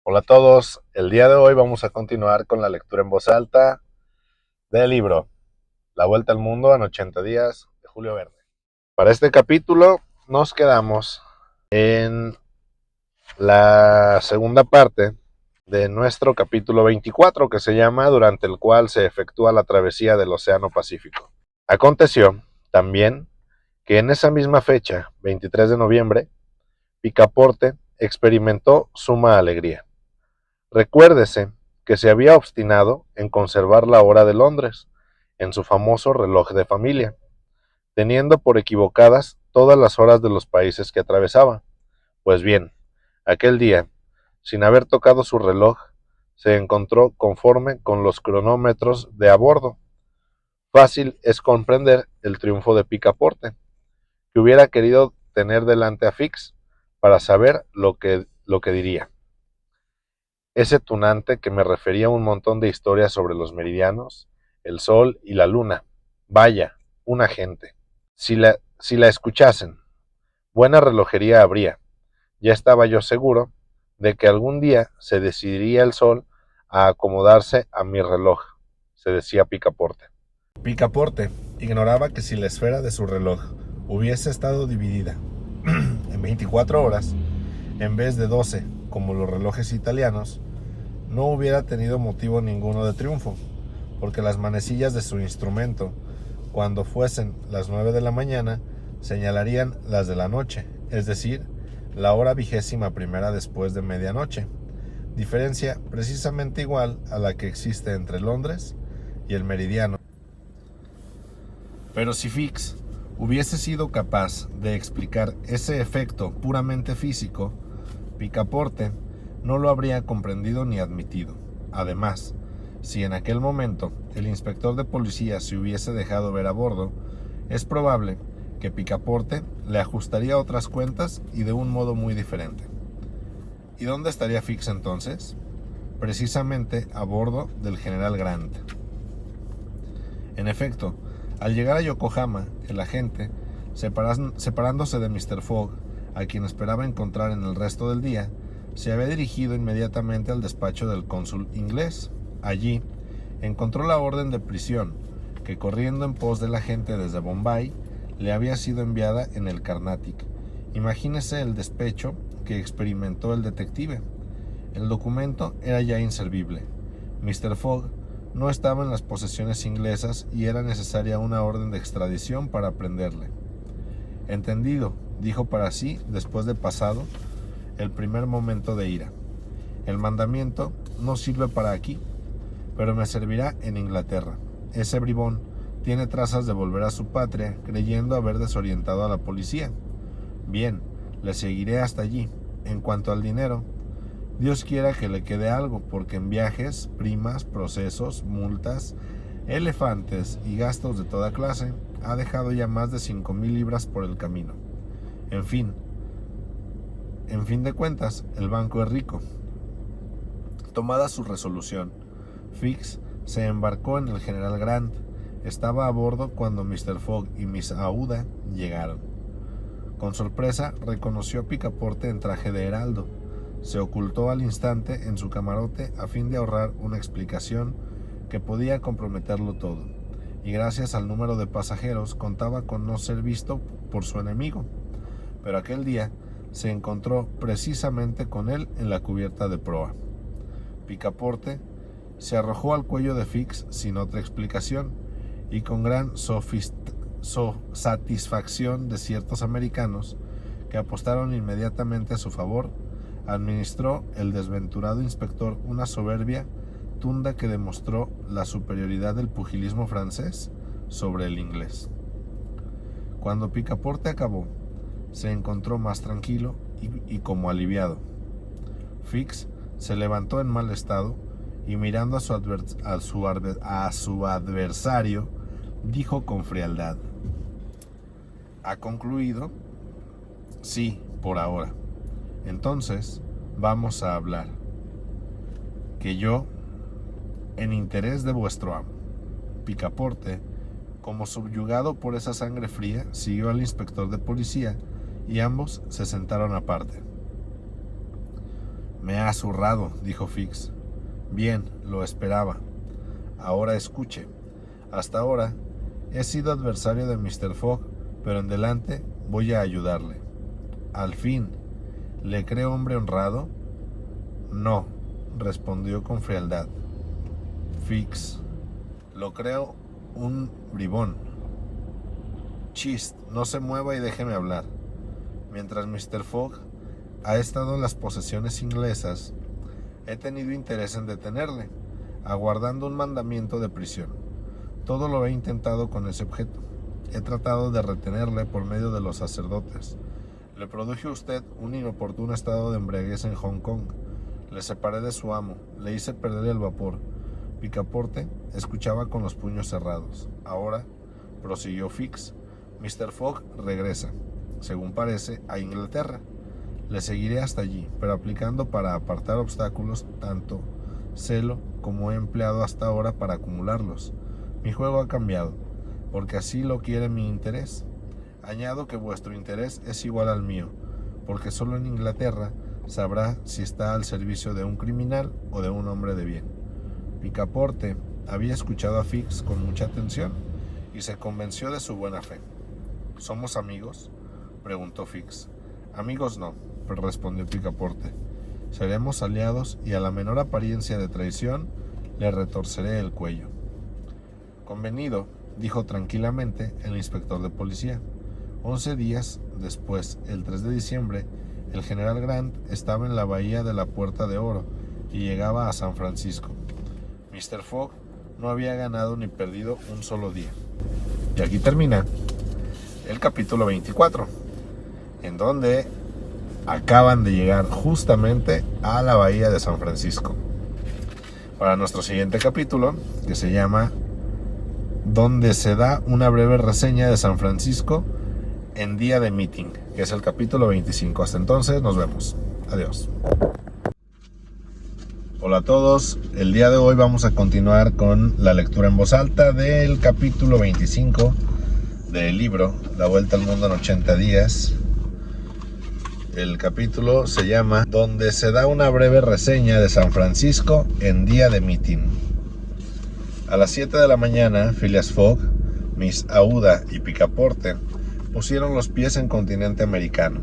Hola a todos, el día de hoy vamos a continuar con la lectura en voz alta del libro La Vuelta al Mundo en 80 días de Julio Verne. Para este capítulo nos quedamos en la segunda parte de nuestro capítulo 24, que se llama Durante el cual se efectúa la travesía del Océano Pacífico. Aconteció también que en esa misma fecha, 23 de noviembre, Picaporte experimentó suma alegría. Recuérdese que se había obstinado en conservar la hora de Londres, en su famoso reloj de familia, teniendo por equivocadas todas las horas de los países que atravesaba. Pues bien, aquel día, sin haber tocado su reloj, se encontró conforme con los cronómetros de a bordo. Fácil es comprender el triunfo de Picaporte, que hubiera querido tener delante a Fix para saber lo que diría. Ese tunante que me refería un montón de historias sobre los meridianos, el sol y la luna. Vaya, una gente. Si la escuchasen, buena relojería habría. Ya estaba yo seguro de que algún día se decidiría el sol a acomodarse a mi reloj, se decía Picaporte. Picaporte ignoraba que si la esfera de su reloj hubiese estado dividida en 24 horas, en vez de 12, como los relojes italianos, no hubiera tenido motivo ninguno de triunfo, porque las manecillas de su instrumento, cuando fuesen las 9 de la mañana, señalarían las de la noche, es decir, la hora 21ª después de medianoche, diferencia precisamente igual a la que existe entre Londres y el meridiano. Pero si Fix hubiese sido capaz de explicar ese efecto puramente físico, Picaporte no lo habría comprendido ni admitido. Además, si en aquel momento el inspector de policía se hubiese dejado ver a bordo, es probable que Picaporte le ajustaría otras cuentas y de un modo muy diferente. ¿Y dónde estaría Fix entonces? Precisamente a bordo del general Grant. En efecto, al llegar a Yokohama, el agente, separándose de Mr. Fogg, a quien esperaba encontrar en el resto del día, se había dirigido inmediatamente al despacho del cónsul inglés. Allí encontró la orden de prisión, que corriendo en pos del agente desde Bombay, le había sido enviada en el Carnatic. Imagínese el despecho que experimentó el detective. El documento era ya inservible. Mr. Fogg no estaba en las posesiones inglesas y era necesaria una orden de extradición para prenderle. Entendido, dijo para sí después de pasado el primer momento de ira. El mandamiento no sirve para aquí, pero me servirá en Inglaterra. Ese bribón tiene trazas de volver a su patria, creyendo haber desorientado a la policía. Bien, le seguiré hasta allí. En cuanto al dinero, Dios quiera que le quede algo, porque en viajes, primas, procesos, multas, elefantes y gastos de toda clase, ha dejado ya más de 5,000 libras por el camino. En fin de cuentas, el banco es rico. Tomada su resolución, Fix se embarcó en el general Grant. Estaba a bordo cuando Mr. Fogg y Miss Aouda llegaron. Con sorpresa reconoció a Picaporte en traje de heraldo. Se ocultó al instante en su camarote a fin de ahorrar una explicación que podía comprometerlo todo, y gracias al número de pasajeros contaba con no ser visto por su enemigo. Pero aquel día se encontró precisamente con él en la cubierta de proa. Picaporte se arrojó al cuello de Fix sin otra explicación, y con gran satisfacción de ciertos americanos que apostaron inmediatamente a su favor, administró el desventurado inspector una soberbia tunda que demostró la superioridad del pugilismo francés sobre el inglés. Cuando Picaporte acabó, se encontró más tranquilo y como aliviado. Fix se levantó en mal estado y mirando a su adversario, dijo con frialdad: ¿Ha concluido? Sí, por ahora. Entonces, vamos a hablar. Que yo, en interés de vuestro amo. Picaporte, como subyugado por esa sangre fría, siguió al inspector de policía y ambos se sentaron aparte. Me ha zurrado, dijo Fix. Bien, lo esperaba. Ahora escuche. Hasta ahora he sido adversario de Mr. Fogg, pero en delante voy a ayudarle. Al fin, ¿le cree hombre honrado? No, respondió con frialdad. Fix, lo creo un bribón. Chist, no se mueva y déjeme hablar. Mientras Mr. Fogg ha estado en las posesiones inglesas, he tenido interés en detenerle, aguardando un mandamiento de prisión. Todo lo he intentado con ese objeto. He tratado de retenerle por medio de los sacerdotes. Le produje a usted un inoportuno estado de embriaguez en Hong Kong. Le separé de su amo, le hice perder el vapor. Picaporte escuchaba con los puños cerrados. Ahora, prosiguió Fix, Mr. Fogg regresa, según parece, a Inglaterra. Le seguiré hasta allí, pero aplicando para apartar obstáculos tanto celo como he empleado hasta ahora para acumularlos. Mi juego ha cambiado, porque así lo quiere mi interés. Añado que vuestro interés es igual al mío, porque solo en Inglaterra sabrá si está al servicio de un criminal o de un hombre de bien. Picaporte había escuchado a Fix con mucha atención y se convenció de su buena fe. ¿Somos amigos?, preguntó Fix. Amigos no, respondió Picaporte. Seremos aliados y a la menor apariencia de traición le retorceré el cuello. Convenido, dijo tranquilamente el inspector de policía. 11 días después, el 3 de diciembre, el general Grant estaba en la bahía de la Puerta de Oro y llegaba a San Francisco. Mr. Fogg no había ganado ni perdido un solo día. Y aquí termina el capítulo 24, en donde acaban de llegar justamente a la bahía de San Francisco. Para nuestro siguiente capítulo, que se llama Donde se da una breve reseña de San Francisco en día de meeting, que es el capítulo 25. Hasta entonces, nos vemos. Adiós. Hola a todos, el día de hoy vamos a continuar con la lectura en voz alta del capítulo 25 del libro La Vuelta al Mundo en 80 días. El capítulo se llama Donde se da una breve reseña de San Francisco en día de meeting. A las 7 de la mañana, Phileas Fogg, Miss Aouda y Picaporte pusieron los pies en continente americano,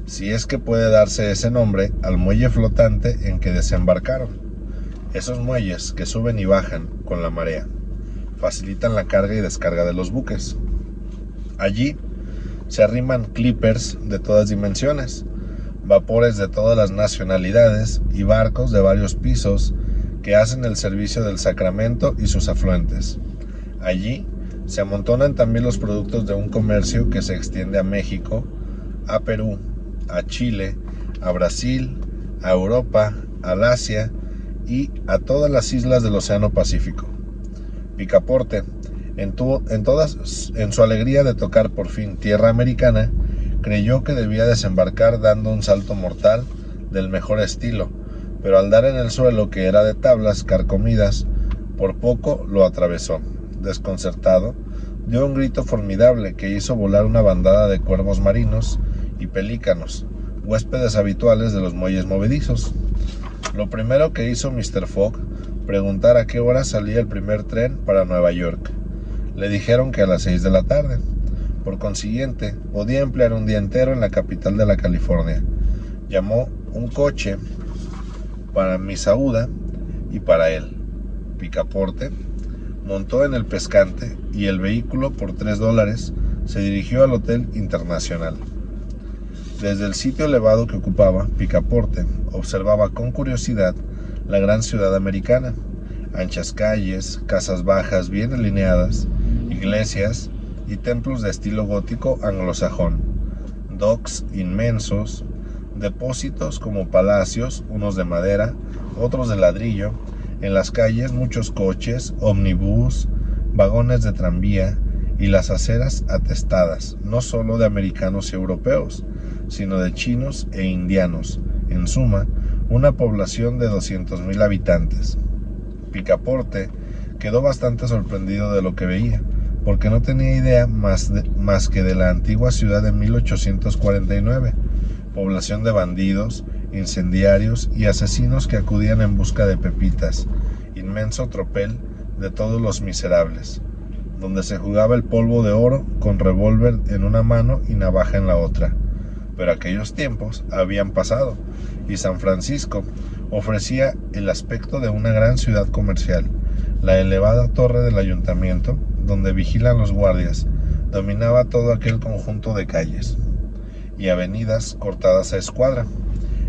si es que puede darse ese nombre al muelle flotante en que desembarcaron. Esos muelles que suben y bajan con la marea facilitan la carga y descarga de los buques. Allí se arriman clippers de todas dimensiones, vapores de todas las nacionalidades y barcos de varios pisos que hacen el servicio del Sacramento y sus afluentes. Allí se amontonan también los productos de un comercio que se extiende a México, a Perú, a Chile, a Brasil, a Europa, al Asia y a todas las islas del Océano Pacífico. Picaporte, en su alegría de tocar por fin tierra americana, creyó que debía desembarcar dando un salto mortal del mejor estilo, pero al dar en el suelo, que era de tablas carcomidas, por poco lo atravesó. Desconcertado, dio un grito formidable que hizo volar una bandada de cuervos marinos y pelícanos, huéspedes habituales de los muelles movedizos. Lo primero que hizo Mr. Fogg, preguntar a qué hora salía el primer tren para Nueva York. Le dijeron que a las 6 de la tarde. Por consiguiente, podía emplear un día entero en la capital de la California. Llamó un coche para Miss Aouda y para él. Picaporte montó en el pescante y el vehículo, por $3, se dirigió al Hotel Internacional. Desde el sitio elevado que ocupaba, Picaporte observaba con curiosidad la gran ciudad americana. Anchas calles, casas bajas bien alineadas, iglesias y templos de estilo gótico anglosajón, docks inmensos, depósitos como palacios, unos de madera, otros de ladrillo. En las calles muchos coches, ómnibus, vagones de tranvía y las aceras atestadas, no solo de americanos y europeos, sino de chinos e indianos. En suma, una población de 200,000 habitantes. Picaporte quedó bastante sorprendido de lo que veía, porque no tenía idea más que de la antigua ciudad de 1849, población de bandidos incendiarios y asesinos que acudían en busca de pepitas, inmenso tropel de todos los miserables, donde se jugaba el polvo de oro con revólver en una mano y navaja en la otra. Pero aquellos tiempos habían pasado, y San Francisco ofrecía el aspecto de una gran ciudad comercial. La elevada torre del ayuntamiento, donde vigilan los guardias, dominaba todo aquel conjunto de calles y avenidas cortadas a escuadra,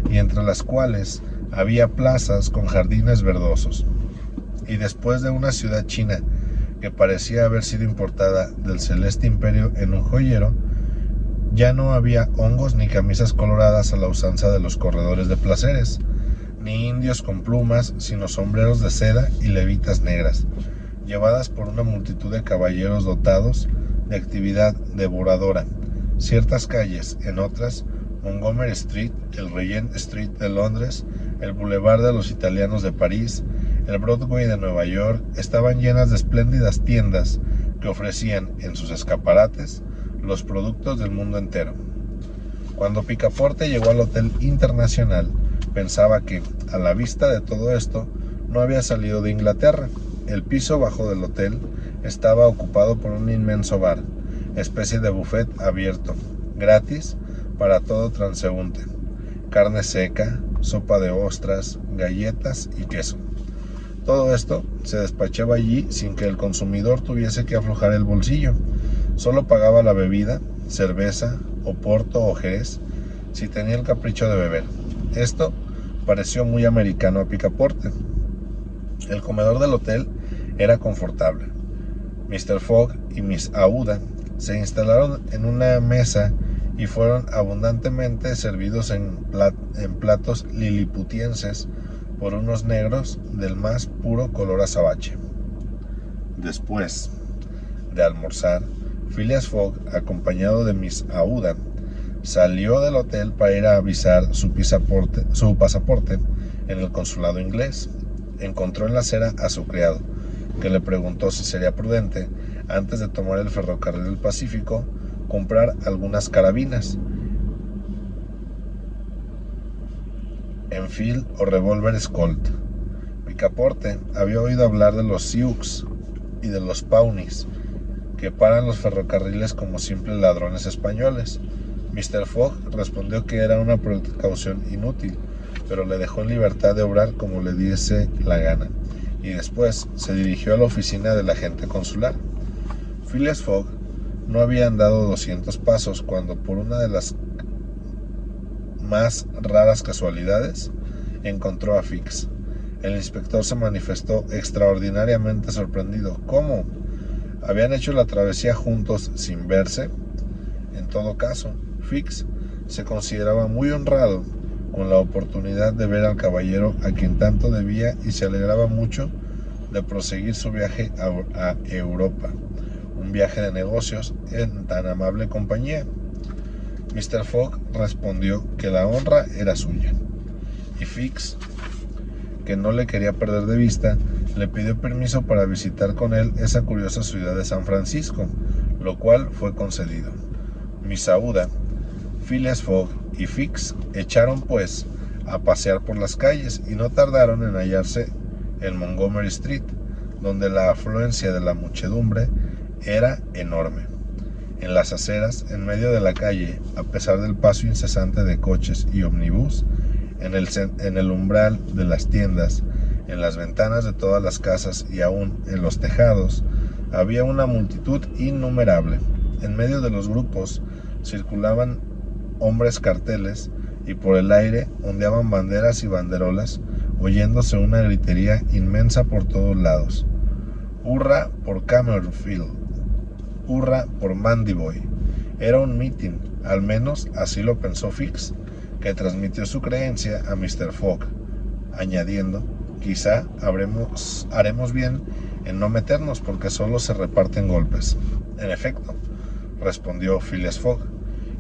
y entre las cuales había plazas con jardines verdosos. Y después de una ciudad china que parecía haber sido importada del celeste imperio en un joyero, ya no había hongos ni camisas coloradas a la usanza de los corredores de placeres, ni indios con plumas, sino sombreros de seda y levitas negras, llevadas por una multitud de caballeros dotados de actividad devoradora. Ciertas calles, en otras, Montgomery Street, el Regent Street de Londres, el Boulevard de los Italianos de París, el Broadway de Nueva York, estaban llenas de espléndidas tiendas que ofrecían en sus escaparates los productos del mundo entero. Cuando Picaporte llegó al Hotel Internacional, pensaba que, a la vista de todo esto, no había salido de Inglaterra. El piso bajo del hotel estaba ocupado por un inmenso bar, especie de buffet abierto, gratis para todo transeúnte. Carne seca, sopa de ostras, galletas y queso. Todo esto se despachaba allí sin que el consumidor tuviese que aflojar el bolsillo. Solo pagaba la bebida, cerveza, oporto o jerez, si tenía el capricho de beber. Esto pareció muy americano a Picaporte. El comedor del hotel era confortable. Mr. Fogg y Miss Aouda se instalaron en una mesa y fueron abundantemente servidos en platos liliputienses por unos negros del más puro color azabache. Después de almorzar, Phileas Fogg, acompañado de Miss Aouda, salió del hotel para ir a avisar su pasaporte en el consulado inglés. Encontró en la acera a su criado, que le preguntó si sería prudente, antes de tomar el ferrocarril del Pacífico, comprar algunas carabinas, Enfield o revólveres Colt. Picaporte había oído hablar de los Sioux y de los Pawnees, que paran los ferrocarriles como simples ladrones españoles. Mr. Fogg respondió que era una precaución inútil, pero le dejó en libertad de obrar como le diese la gana, y después se dirigió a la oficina del agente consular. Phileas Fogg no había andado 200 pasos cuando, por una de las más raras casualidades, encontró a Fix. El inspector se manifestó extraordinariamente sorprendido. ¿Cómo? ¿Habían hecho la travesía juntos sin verse? En todo caso, Fix se consideraba muy honrado con la oportunidad de ver al caballero a quien tanto debía y se alegraba mucho de proseguir su viaje a Europa, un viaje de negocios en tan amable compañía. Mr. Fogg respondió que la honra era suya, y Fix, que no le quería perder de vista, le pidió permiso para visitar con él esa curiosa ciudad de San Francisco, lo cual fue concedido. Miss Aouda, Phileas Fogg y Fix echaron pues a pasear por las calles y no tardaron en hallarse en Montgomery Street, donde la afluencia de la muchedumbre era enorme. En las aceras, en medio de la calle, a pesar del paso incesante de coches y ómnibus, en el umbral de las tiendas, en las ventanas de todas las casas y aún en los tejados, había una multitud innumerable. En medio de los grupos circulaban hombres carteles y por el aire ondeaban banderas y banderolas, oyéndose una gritería inmensa por todos lados. ¡Hurra por Camerfield! ¡Hurra por Mandyboy! Era un mitin, al menos así lo pensó Fix, que transmitió su creencia a Mr. Fogg, añadiendo: quizá haremos bien en no meternos porque solo se reparten golpes. En efecto, respondió Phileas Fogg,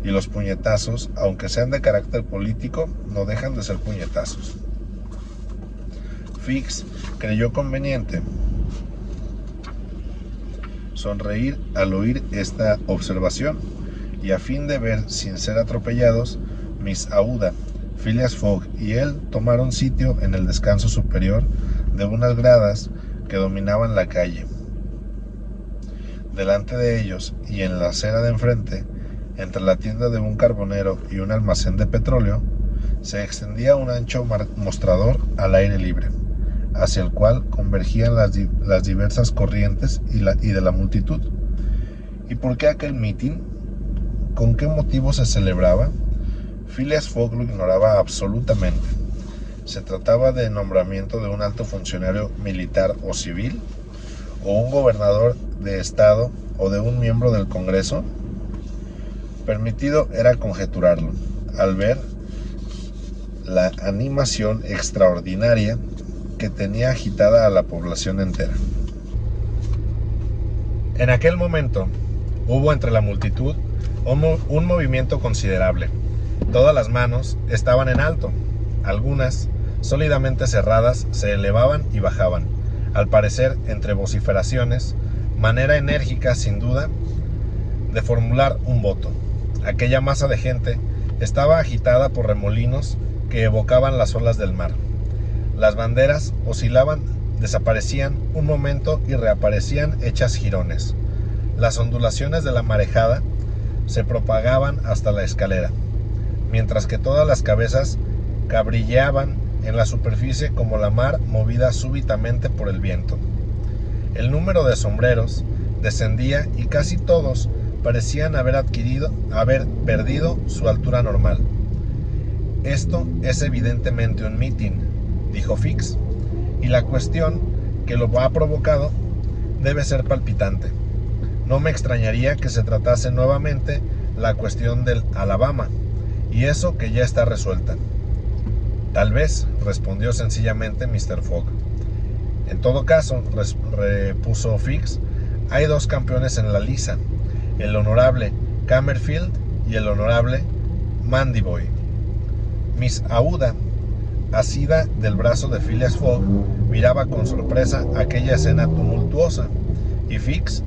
y los puñetazos, aunque sean de carácter político, no dejan de ser puñetazos. Fix creyó conveniente sonreír al oír esta observación, y a fin de ver sin ser atropellados, Miss Aouda, Phileas Fogg y él tomaron sitio en el descanso superior de unas gradas que dominaban la calle. Delante de ellos y en la acera de enfrente, entre la tienda de un carbonero y un almacén de petróleo, se extendía un ancho mostrador al aire libre, hacia el cual convergían las diversas corrientes y de la multitud. ¿Y por qué aquel mitin? ¿Con qué motivo se celebraba? Phileas Fogg lo ignoraba absolutamente. ¿Se trataba de nombramiento de un alto funcionario militar o civil? ¿O un gobernador de estado o de un miembro del Congreso? Permitido era conjeturarlo, al ver la animación extraordinaria que tenía agitada a la población entera. En aquel momento hubo entre la multitud un movimiento considerable. Todas las manos estaban en alto. Algunas, sólidamente cerradas, se elevaban y bajaban, al parecer entre vociferaciones, manera enérgica sin duda de formular un voto. Aquella masa de gente estaba agitada por remolinos que evocaban las olas del mar. Las banderas oscilaban, desaparecían un momento y reaparecían hechas jirones. Las ondulaciones de la marejada se propagaban hasta la escalera, mientras que todas las cabezas cabrilleaban en la superficie como la mar movida súbitamente por el viento. El número de sombreros descendía y casi todos parecían haber perdido su altura normal. Esto es evidentemente un mitin, dijo Fix, y la cuestión que lo ha provocado debe ser palpitante. No me extrañaría que se tratase nuevamente la cuestión del Alabama, y eso que ya está resuelta. Tal vez, respondió sencillamente Mr. Fogg. En todo caso, repuso Fix, hay dos campeones en la liza, el honorable Cammerfield y el honorable Mandiboy. Miss Aouda, asida del brazo de Phileas Fogg, miraba con sorpresa aquella escena tumultuosa, y Fix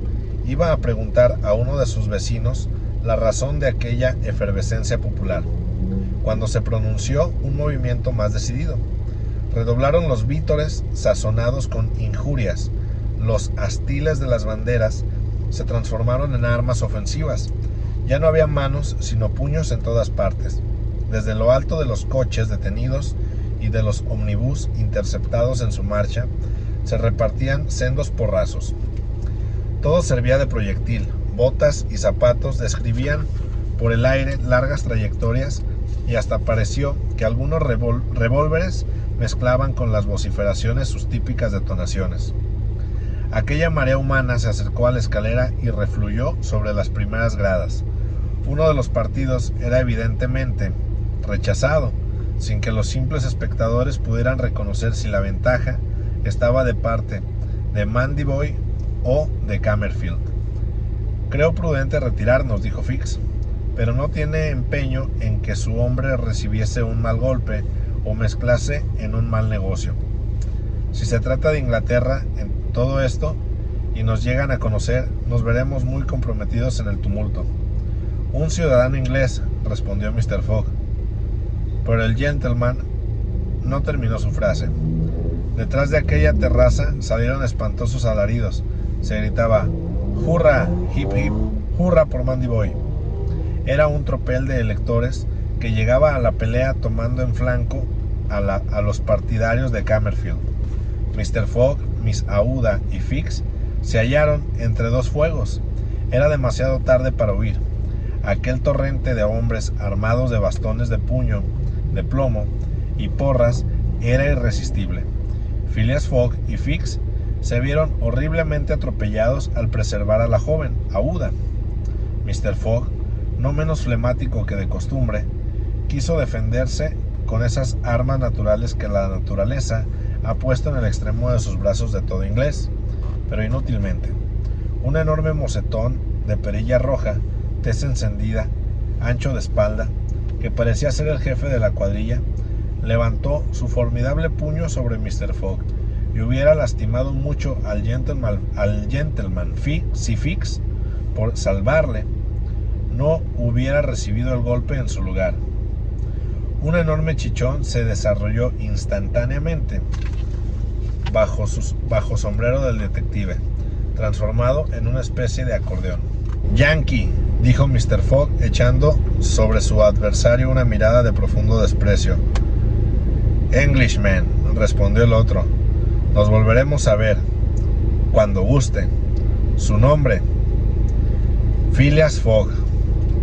iba a preguntar a uno de sus vecinos la razón de aquella efervescencia popular, cuando se pronunció un movimiento más decidido. Redoblaron los vítores sazonados con injurias. Los astiles de las banderas se transformaron en armas ofensivas. Ya no había manos, sino puños en todas partes. Desde lo alto de los coches detenidos y de los ómnibus interceptados en su marcha, se repartían sendos porrazos. Todo servía de proyectil. Botas y zapatos describían por el aire largas trayectorias y hasta pareció que algunos revólveres mezclaban con las vociferaciones sus típicas detonaciones. Aquella marea humana se acercó a la escalera y refluyó sobre las primeras gradas. Uno de los partidos era evidentemente rechazado, sin que los simples espectadores pudieran reconocer si la ventaja estaba de parte de Mandiboy o de Cammerfield. Creo prudente retirarnos, dijo Fix, pero no tiene empeño en que su hombre recibiese un mal golpe o mezclase en un mal negocio. Si se trata de Inglaterra en todo esto y nos llegan a conocer, nos veremos muy comprometidos en el tumulto. Un ciudadano inglés, respondió Mr. Fogg. Pero el gentleman no terminó su frase. Detrás de aquella terraza salieron espantosos alaridos. Se gritaba, ¡hurra! ¡Hip hip! ¡Hurra por Mandiboy! Era un tropel de electores que llegaba a la pelea tomando en flanco a los partidarios de Cammerfield. Mr. Fogg, Miss Aouda y Fix se hallaron entre dos fuegos. Era demasiado tarde para huir. Aquel torrente de hombres armados de bastones de puño, de plomo y porras era irresistible. Phileas Fogg y Fix se vieron horriblemente atropellados al preservar a la joven Aouda. Mr. Fogg, no menos flemático que de costumbre, quiso defenderse con esas armas naturales que la naturaleza ha puesto en el extremo de sus brazos de todo inglés, pero inútilmente. Un enorme mocetón de perilla roja, tez encendida, ancho de espalda, que parecía ser el jefe de la cuadrilla, levantó su formidable puño sobre Mr. Fogg y hubiera lastimado mucho al gentleman si Fix, por salvarle, no hubiera recibido el golpe en su lugar. Un enorme chichón se desarrolló instantáneamente bajo sombrero del detective, transformado en una especie de acordeón. «Yankee», dijo Mr. Fogg, echando sobre su adversario una mirada de profundo desprecio. «Englishman», respondió el otro. «Nos volveremos a ver, cuando guste. Su nombre, Phileas Fogg.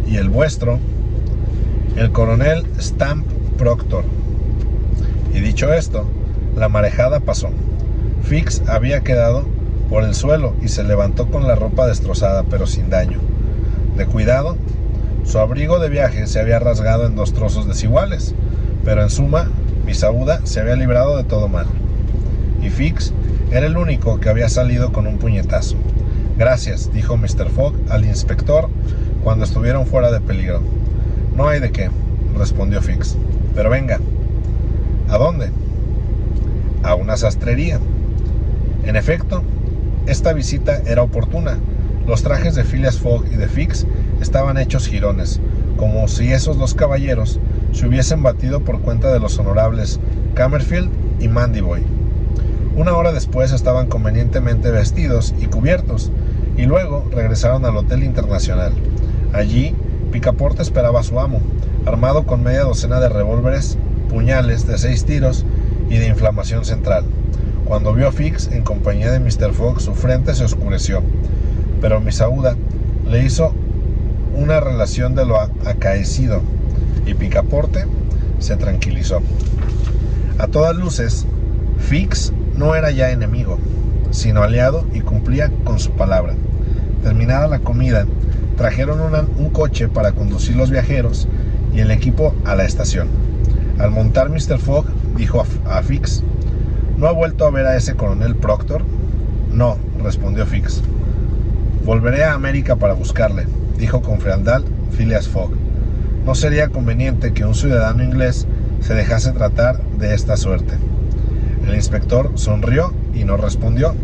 ¿Y el vuestro?» «El coronel Stamp Proctor». Y dicho esto, la marejada pasó. Fix había quedado por el suelo y se levantó con la ropa destrozada, pero sin daño. De cuidado, su abrigo de viaje se había rasgado en 2 trozos desiguales, pero en suma, Miss Aouda se había librado de todo mal. Y Fix era el único que había salido con un puñetazo. «Gracias», dijo Mr. Fogg al inspector cuando estuvieron fuera de peligro. «No hay de qué», respondió Fix. «Pero venga». «¿A dónde?» «A una sastrería». En efecto, esta visita era oportuna. Los trajes de Phileas Fogg y de Fix estaban hechos jirones, como si esos 2 caballeros se hubiesen batido por cuenta de los honorables Cammerfield y Mandyboy. Una hora después estaban convenientemente vestidos y cubiertos, y luego regresaron al Hotel Internacional. Allí, Picaporte esperaba a su amo, armado con media docena de revólveres, puñales de 6 tiros y de inflamación central. Cuando vio a Fix en compañía de Mr. Fogg, su frente se oscureció, pero Miss Aouda le hizo una relación de lo acaecido y Picaporte se tranquilizó. A todas luces, Fix no era ya enemigo, sino aliado, y cumplía con su palabra. Terminada la comida, trajeron un coche para conducir los viajeros y el equipo a la estación. Al montar, Mr. Fogg dijo a Fix: «¿No ha vuelto a ver a ese coronel Proctor?» «No», respondió Fix. «Volveré a América para buscarle», dijo con frialdad Phileas Fogg. «No sería conveniente que un ciudadano inglés se dejase tratar de esta suerte». El inspector sonrió y no respondió,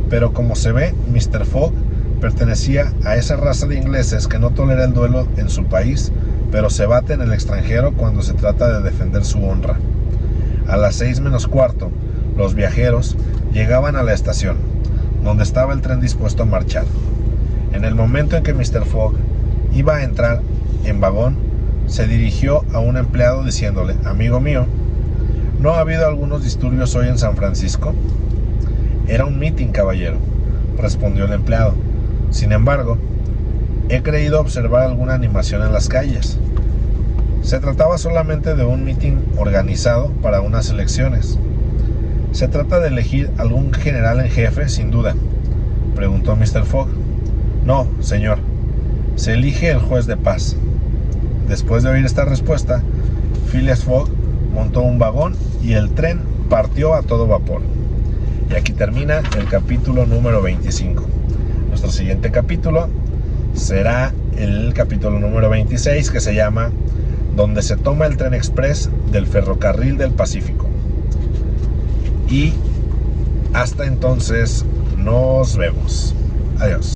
pero como se ve, Mr. Fogg pertenecía a esa raza de ingleses que no tolera el duelo en su país, pero se bate en el extranjero cuando se trata de defender su honra. A las 6 menos cuarto, los viajeros llegaban a la estación, donde estaba el tren dispuesto a marchar. En el momento en que Mr. Fogg iba a entrar en vagón, se dirigió a un empleado diciéndole: «Amigo mío, ¿no ha habido algunos disturbios hoy en San Francisco?» «Era un mitin, caballero», respondió el empleado. «Sin embargo, he creído observar alguna animación en las calles». «Se trataba solamente de un mitin organizado para unas elecciones». «¿Se trata de elegir algún general en jefe, sin duda?», preguntó Mr. Fogg. «No, señor. Se elige el juez de paz». Después de oír esta respuesta, Phileas Fogg montó un vagón y el tren partió a todo vapor. Y aquí termina el capítulo número 25. Nuestro siguiente capítulo será el capítulo número 26, que se llama «Donde se toma el tren express del ferrocarril del Pacífico». Y hasta entonces, nos vemos. Adiós.